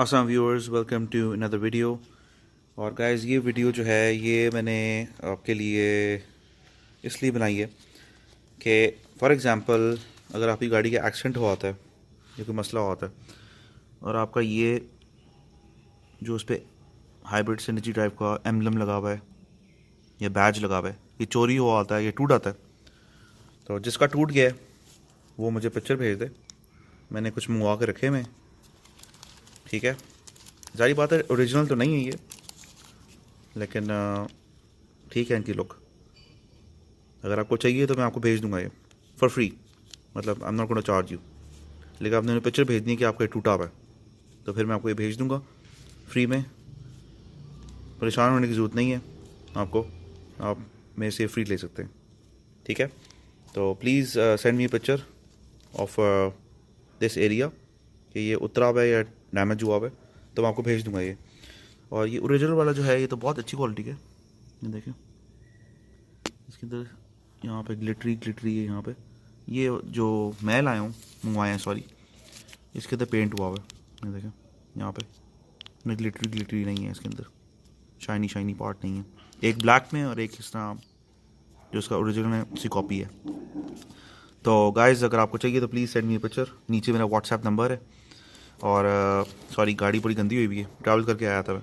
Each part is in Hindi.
अस्सलाम viewers, welcome to another video. और गाइस, ये वीडियो जो है ये मैंने आपके लिए इसलिए बनाई है कि फॉर एग्ज़ाम्पल अगर आपकी गाड़ी का एक्सीडेंट हुआ होता है या कोई मसला हुआ होता है और आपका ये जो उस पर हाइब्रिड सिनर्जी ड्राइव का एम्बलम लगा हुआ है या बैज लगा हुआ है, ये चोरी हुआ होता है, ये टूट आता है। तो जिसका टूट गया है वो मुझे पिक्चर भेज दे। मैंने कुछ मंगवा के रखे हुए हैं, ठीक है। जारी बात है ओरिजिनल तो नहीं है ये, लेकिन ठीक है इनकी लुक। अगर आपको चाहिए तो मैं आपको भेज दूंगा ये फॉर फ्री, मतलब I am not gonna charge you. लेकिन आपने पिक्चर भेजनी है कि आपका ये टूटा हुआ है, तो फिर मैं आपको ये भेज दूंगा फ्री में। परेशान होने की ज़रूरत नहीं है आपको, आप मेरे से फ्री ले सकते हैं, ठीक है। तो please send me picture of this area कि ये उतरा हुआ है या डैमेज हुआ हुआ है, तो मैं आपको भेज दूंगा ये। और ये ओरिजिनल वाला जो है ये तो बहुत अच्छी क्वालिटी का है। ये देखें, इसके अंदर यहाँ पे ग्लिटरी है। यहाँ पे ये जो मैं लाया हूँ, मंगवाया है सॉरी, इसके अंदर पेंट हुआ हुआ है। ये देखें, यहाँ पे ग्लिटरी नहीं है, इसके अंदर शाइनी पार्ट नहीं है। एक ब्लैक में और एक इस तरह जो इसका ओरिजिनल है उसी कॉपी है। तो गाइज़, अगर आपको चाहिए तो प्लीज़ सेंड मी पिक्चर। नीचे मेरा व्हाट्सएप नंबर है। और सॉरी, गाड़ी पूरी गंदी हुई है, ट्रैवल करके आया था मैं।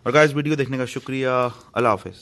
और गाइज़, वीडियो देखने का शुक्रिया। अल्लाह हाफ़िज़।